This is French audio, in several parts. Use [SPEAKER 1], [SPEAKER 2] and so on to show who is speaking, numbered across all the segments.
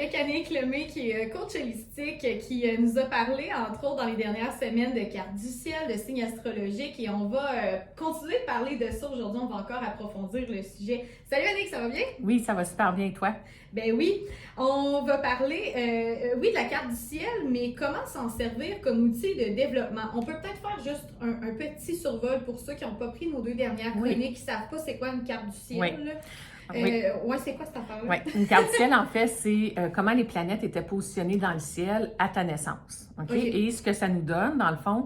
[SPEAKER 1] avec Annick Lemay, qui est coach holistique, qui nous a parlé, entre autres, dans les dernières semaines de cartes du ciel, de signes astrologiques, et on va continuer de parler de ça aujourd'hui. On va encore approfondir le sujet. Salut Annick, ça va bien?
[SPEAKER 2] Oui, ça va super bien, et toi?
[SPEAKER 1] Ben oui, on va parler, oui, de la carte du ciel, mais comment s'en servir comme outil de développement? On peut peut-être faire juste un petit survol pour ceux qui n'ont pas pris nos 2 dernières chroniques, qui ne savent pas c'est quoi une carte du ciel.
[SPEAKER 2] Oui.
[SPEAKER 1] Là.
[SPEAKER 2] Oui.
[SPEAKER 1] C'est quoi cette affaire-là?
[SPEAKER 2] Oui, une carte du ciel, en fait, c'est comment les planètes étaient positionnées dans le ciel à ta naissance. Okay? Et ce que ça nous donne, dans le fond,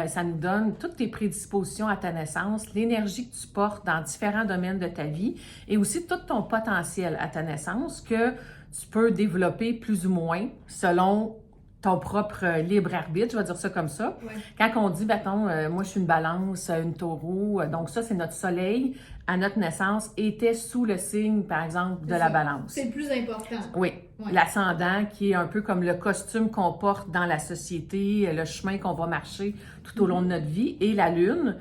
[SPEAKER 2] ça nous donne toutes tes prédispositions à ta naissance, l'énergie que tu portes dans différents domaines de ta vie et aussi tout ton potentiel à ta naissance que tu peux développer plus ou moins selon ton propre libre arbitre, je vais dire ça comme ça.
[SPEAKER 1] Ouais.
[SPEAKER 2] Quand on dit, bâton, moi je suis une balance, une taureau, donc ça c'est notre soleil à notre naissance était sous le signe, par exemple, de la balance.
[SPEAKER 1] C'est le plus important.
[SPEAKER 2] Oui, l'ascendant qui est un peu comme le costume qu'on porte dans la société, le chemin qu'on va marcher tout au long de notre vie, et la lune,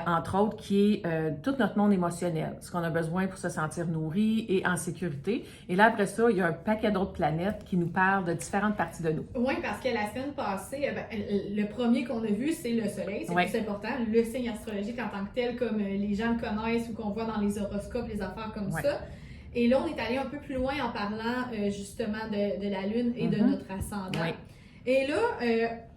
[SPEAKER 2] entre autres, qui est tout notre monde émotionnel, ce qu'on a besoin pour se sentir nourri et en sécurité. Et là, après ça, il y a un paquet d'autres planètes qui nous parlent de différentes parties de nous.
[SPEAKER 1] Oui, parce que la semaine passée, le premier qu'on a vu, c'est le soleil, c'est le plus important, le signe astrologique en tant que tel, comme les gens le connaissent ou qu'on voit dans les horoscopes, les affaires comme ça. Et là, on est allé un peu plus loin en parlant justement de la lune et de notre ascendant.
[SPEAKER 2] Oui.
[SPEAKER 1] Et là,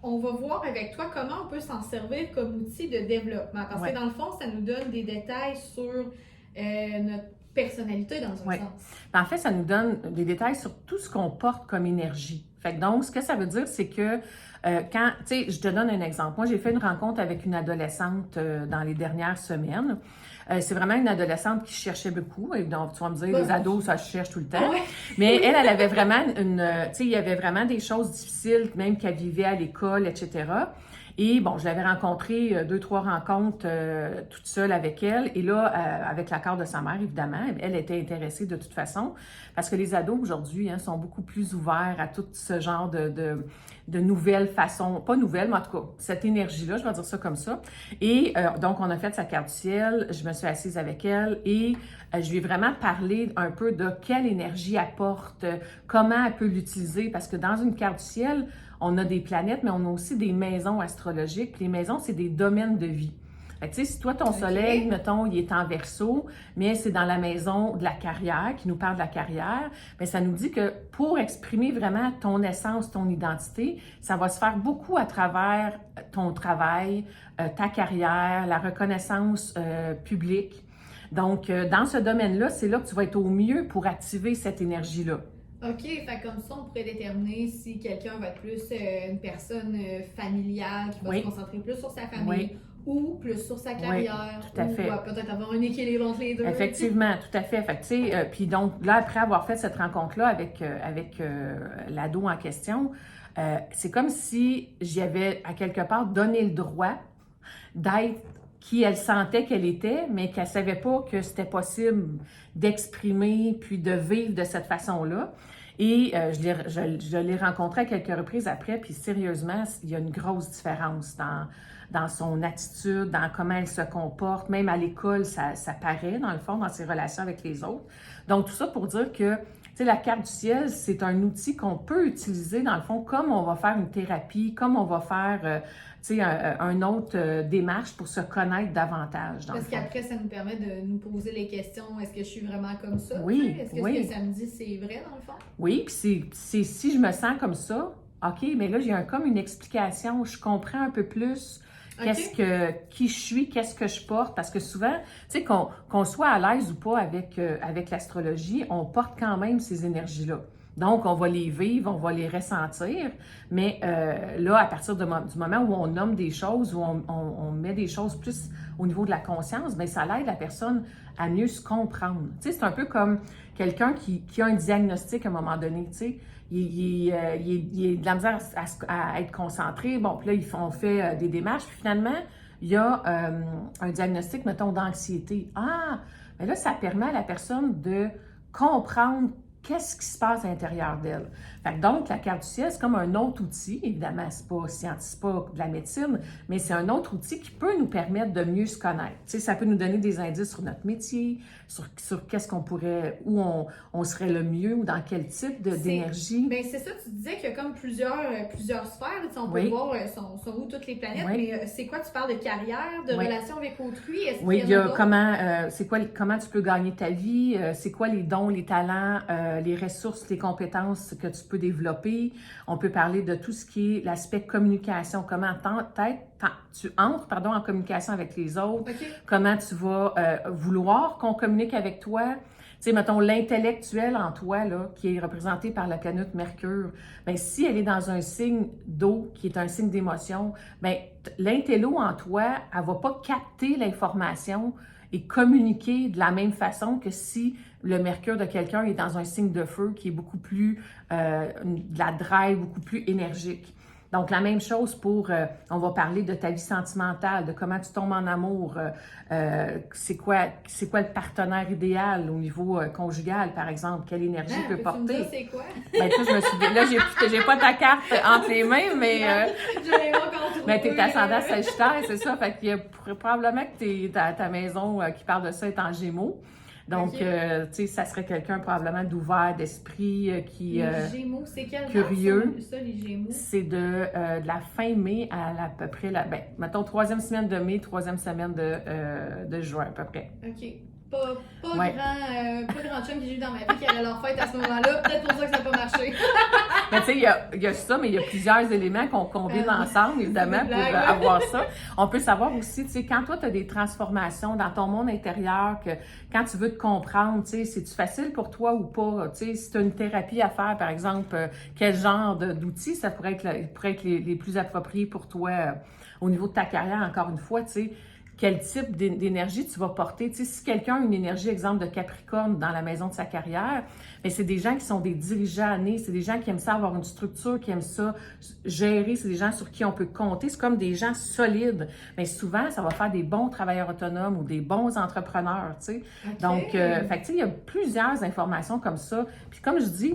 [SPEAKER 1] on va voir avec toi comment on peut s'en servir comme outil de développement. Parce que dans le fond, ça nous donne des détails sur notre personnalité dans un sens.
[SPEAKER 2] En fait, ça nous donne des détails sur tout ce qu'on porte comme énergie. Fait que donc, ce que ça veut dire, c'est que quand, tu sais, je te donne un exemple. Moi, j'ai fait une rencontre avec une adolescente dans les dernières semaines. C'est vraiment une adolescente qui cherchait beaucoup. Et donc, tu vas me dire, les ados, ça se cherche tout le temps. Mais elle avait vraiment tu sais, il y avait vraiment des choses difficiles, même qu'elle vivait à l'école, etc. Et bon, je l'avais rencontrée 2-3 rencontres toute seule avec elle. Et là, avec l'accord de sa mère, évidemment, elle était intéressée de toute façon. Parce que les ados aujourd'hui sont beaucoup plus ouverts à tout ce genre de nouvelles façons. Pas nouvelles, mais en tout cas, cette énergie-là, je vais dire ça comme ça. Et donc, on a fait sa carte du ciel. Je me suis assise avec elle et je lui ai vraiment parlé un peu de quelle énergie elle porte, comment elle peut l'utiliser. Parce que dans une carte du ciel, on a des planètes, mais on a aussi des maisons astrologiques. Les maisons, c'est des domaines de vie. Tu sais, si toi, ton soleil, mettons, il est en Verseau, mais c'est dans la maison de la carrière, qui nous parle de la carrière, bien, ça nous dit que pour exprimer vraiment ton essence, ton identité, ça va se faire beaucoup à travers ton travail, ta carrière, la reconnaissance publique. Donc, dans ce domaine-là, c'est là que tu vas être au mieux pour activer cette énergie-là.
[SPEAKER 1] OK, fait comme ça, on pourrait déterminer si quelqu'un va être plus une personne familiale qui va se concentrer plus sur sa famille ou plus sur sa carrière.
[SPEAKER 2] Oui, tout à fait.
[SPEAKER 1] Ou peut-être avoir un équilibre entre les deux.
[SPEAKER 2] Effectivement, tout à fait. Fait que, tu sais, puis donc, là, après avoir fait cette rencontre-là avec l'ado en question, c'est comme si j'y avais, à quelque part, donné le droit d'être qui elle sentait qu'elle était, mais qu'elle savait pas que c'était possible d'exprimer puis de vivre de cette façon-là. Et je l'ai rencontrée à quelques reprises après, puis sérieusement, il y a une grosse différence dans son attitude, dans comment elle se comporte. Même à l'école, ça paraît, dans le fond, dans ses relations avec les autres. Donc, tout ça pour dire que, tu sais, la carte du ciel, c'est un outil qu'on peut utiliser, dans le fond, comme on va faire une thérapie, comme on va faire, tu sais, un autre démarche pour se connaître davantage, dans le fond.
[SPEAKER 1] Parce qu'après, ça nous permet de nous poser les questions. Est-ce que je suis vraiment comme ça?
[SPEAKER 2] Oui,
[SPEAKER 1] est-ce que ce que ça me dit, c'est vrai, dans le fond?
[SPEAKER 2] Oui, puis c'est si je me sens comme ça, OK, mais là, j'ai comme une explication, je comprends un peu plus qui je suis, qu'est-ce que je porte, parce que souvent, tu sais, qu'on soit à l'aise ou pas avec l'astrologie, on porte quand même ces énergies-là. Donc, on va les vivre, on va les ressentir, mais là, à partir du moment où on nomme des choses, où on met des choses plus au niveau de la conscience, bien, ça l'aide la personne à mieux se comprendre. Tu sais, c'est un peu comme quelqu'un qui a un diagnostic à un moment donné, tu sais. Il est de la misère à être concentré. Bon, puis là, on fait des démarches, puis finalement, il y a un diagnostic, mettons, d'anxiété. Ah, mais là, ça permet à la personne de comprendre qu'est-ce qui se passe à l'intérieur d'elle. Fait que donc, la carte du ciel, c'est comme un autre outil. Évidemment, c'est pas scientifique, pas de la médecine, mais c'est un autre outil qui peut nous permettre de mieux se connaître. Tu sais, ça peut nous donner des indices sur notre métier, sur qu'est-ce qu'on pourrait, où on serait le mieux ou dans quel type d'énergie.
[SPEAKER 1] Bien, c'est ça, tu disais qu'il y a comme plusieurs sphères. Tu sais, on peut voir sont où toutes les planètes, mais c'est quoi, tu parles de carrière, de relation avec autrui?
[SPEAKER 2] Oui, il y a comment tu peux gagner ta vie, c'est quoi les dons, les talents, les ressources, les compétences que tu peux développer. On peut parler de tout ce qui est l'aspect communication, comment tu entres en communication avec les autres, comment tu vas vouloir qu'on communique avec toi. Tu sais, mettons, l'intellectuel en toi, là, qui est représenté par la planète Mercure, bien, si elle est dans un signe d'eau, qui est un signe d'émotion, bien, l'intello en toi, elle ne va pas capter l'information et communiquer de la même façon que si le Mercure de quelqu'un est dans un signe de feu qui est beaucoup plus, de la drive, beaucoup plus énergique. Donc, la même chose on va parler de ta vie sentimentale, de comment tu tombes en amour, c'est quoi le partenaire idéal au niveau conjugal, par exemple, quelle énergie peut porter.
[SPEAKER 1] Tu me dire c'est quoi?
[SPEAKER 2] Ben, tu sais, je me suis dit, là, j'ai pas ta carte entre les mains, mais... mais t'es ascendant Sagittaire, c'est ça, fait qu'il y a probablement que ta maison qui parle de ça est en Gémeaux. Donc, tu sais, ça serait quelqu'un probablement d'ouvert d'esprit, qui
[SPEAKER 1] les Gémeaux, c'est quel
[SPEAKER 2] curieux.
[SPEAKER 1] Ça, les Gémeaux? C'est
[SPEAKER 2] de la fin mai à peu près, mettons, 3e semaine de mai, 3e semaine de juin, à peu près.
[SPEAKER 1] OK. Pas grand chum que j'ai eu dans ma vie qui allait leur fête à ce moment-là. Peut-être pour ça que ça n'a pas marché.
[SPEAKER 2] Mais tu sais, il y a ça, mais il y a plusieurs éléments qu'on combine ensemble, évidemment, pour avoir ça. On peut savoir aussi, tu sais, quand toi, tu as des transformations dans ton monde intérieur, que quand tu veux te comprendre, tu sais, c'est-tu facile pour toi ou pas? Tu sais, si tu as une thérapie à faire, par exemple, quel genre d'outils ça pourrait être les plus appropriés pour toi au niveau de ta carrière, encore une fois, tu sais. Quel type d'énergie tu vas porter. Tu sais, si quelqu'un a une énergie, exemple, de Capricorne dans la maison de sa carrière, bien, c'est des gens qui sont des dirigeants nés, c'est des gens qui aiment ça avoir une structure, qui aiment ça gérer, c'est des gens sur qui on peut compter, c'est comme des gens solides. Mais souvent, ça va faire des bons travailleurs autonomes ou des bons entrepreneurs, tu sais. Donc, fait que, tu sais, il y a plusieurs informations comme ça. Puis comme je dis,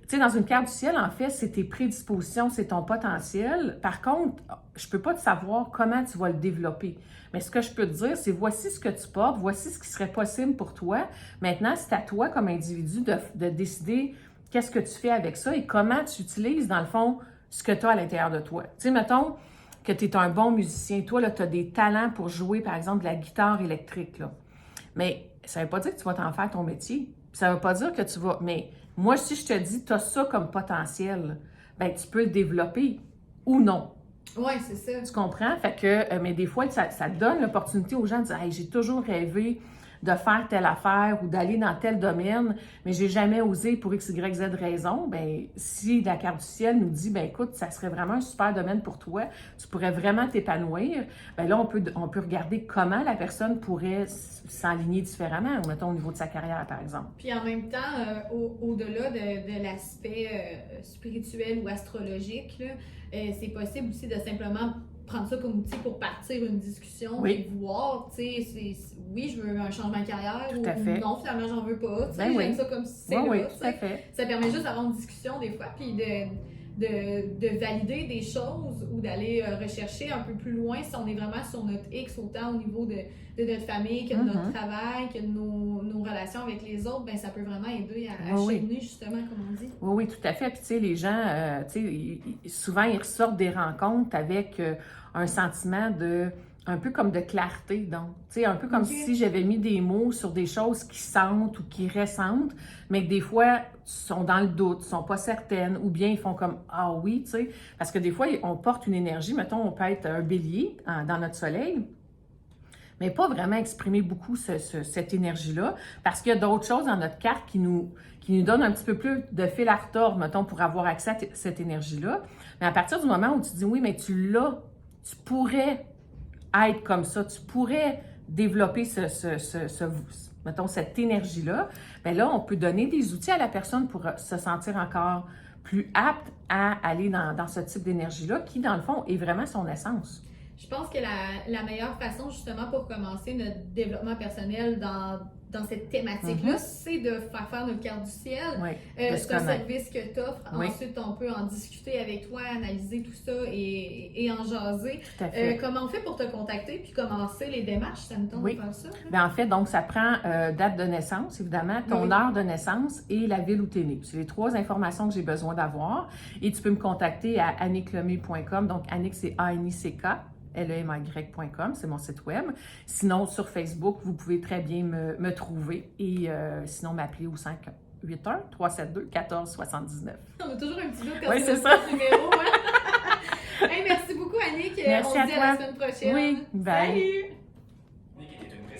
[SPEAKER 2] tu sais, dans une carte du ciel, en fait, c'est tes prédispositions, c'est ton potentiel. Par contre, je peux pas te savoir comment tu vas le développer. Mais ce que je peux te dire, c'est voici ce que tu portes, voici ce qui serait possible pour toi. Maintenant, c'est à toi, comme individu, de décider qu'est-ce que tu fais avec ça et comment tu utilises, dans le fond, ce que tu as à l'intérieur de toi. Tu sais, mettons que tu es un bon musicien. Toi, là, tu as des talents pour jouer, par exemple, de la guitare électrique, là. Mais ça veut pas dire que tu vas t'en faire ton métier. Ça veut pas dire que tu vas... Mais moi, si je te dis, tu as ça comme potentiel, bien, tu peux le développer ou non.
[SPEAKER 1] Oui, c'est ça.
[SPEAKER 2] Tu comprends? Fait que, mais des fois, ça donne l'opportunité aux gens de dire, hey, j'ai toujours rêvé de faire telle affaire ou d'aller dans tel domaine, mais j'ai jamais osé pour X, Y, Z raison. Ben, si la carte du ciel nous dit, ben écoute, ça serait vraiment un super domaine pour toi, tu pourrais vraiment t'épanouir, ben là, on peut regarder comment la personne pourrait s'aligner différemment, mettons au niveau de sa carrière, par exemple.
[SPEAKER 1] Puis en même temps, au-delà de l'aspect spirituel ou astrologique, là, c'est possible aussi de simplement prendre ça comme outil pour partir une discussion et voir, tu sais, oui, je veux un changement de carrière ou non, finalement, j'en veux pas. Tu sais, j'aime ça comme si c'est là.
[SPEAKER 2] Oui, tout à fait.
[SPEAKER 1] Ça permet juste d'avoir une discussion des fois, puis de valider des choses ou d'aller rechercher un peu plus loin si on est vraiment sur notre X, autant au niveau de notre famille que de notre travail, que de nos relations avec les autres, ben ça peut vraiment aider à cheminer, justement, comme on dit.
[SPEAKER 2] Oui, tout à fait. Puis, tu sais, les gens, souvent, ils ressortent des rencontres avec un sentiment un peu comme de clarté, donc. Tu sais, un peu comme si j'avais mis des mots sur des choses qui sentent ou qui ressentent, mais que des fois, sont dans le doute, sont pas certaines, ou bien ils font comme « Ah oui », tu sais. Parce que des fois, on porte une énergie, mettons, on peut être un bélier dans notre soleil, mais pas vraiment exprimer beaucoup cette énergie-là, parce qu'il y a d'autres choses dans notre carte qui nous donnent un petit peu plus de fil à retordre, mettons, pour avoir accès à cette énergie-là. Mais à partir du moment où tu dis « Oui, mais tu l'as, tu pourrais être comme ça, tu pourrais développer mettons, cette énergie-là », bien là, on peut donner des outils à la personne pour se sentir encore plus apte à aller dans ce type d'énergie-là, qui, dans le fond, est vraiment son essence.
[SPEAKER 1] Je pense que la meilleure façon, justement, pour commencer notre développement personnel dans dans cette thématique-là, c'est de faire notre carte du ciel.
[SPEAKER 2] Oui,
[SPEAKER 1] c'est un service que tu offres.
[SPEAKER 2] Oui.
[SPEAKER 1] Ensuite, on peut en discuter avec toi, analyser tout ça et en jaser.
[SPEAKER 2] Tout à fait.
[SPEAKER 1] Comment on fait pour te contacter puis commencer les démarches? Ça me tente de faire ça.
[SPEAKER 2] Bien, en fait, donc, ça prend date de naissance, évidemment, ton heure de naissance et la ville où tu es né. C'est les 3 informations que j'ai besoin d'avoir. Et tu peux me contacter à annicklemay.com. Donc, Annick, c'est A-N-I-C-K. lemay.com, c'est mon site web. Sinon, sur Facebook, vous pouvez très bien me trouver et sinon m'appeler au 581-372-1479.
[SPEAKER 1] On a toujours un petit doute quand
[SPEAKER 2] c'est
[SPEAKER 1] c'est
[SPEAKER 2] ça.
[SPEAKER 1] Numéro. Hey, merci beaucoup, Annick.
[SPEAKER 2] Merci
[SPEAKER 1] On se dit à la semaine prochaine.
[SPEAKER 2] Oui, bye.
[SPEAKER 1] Salut!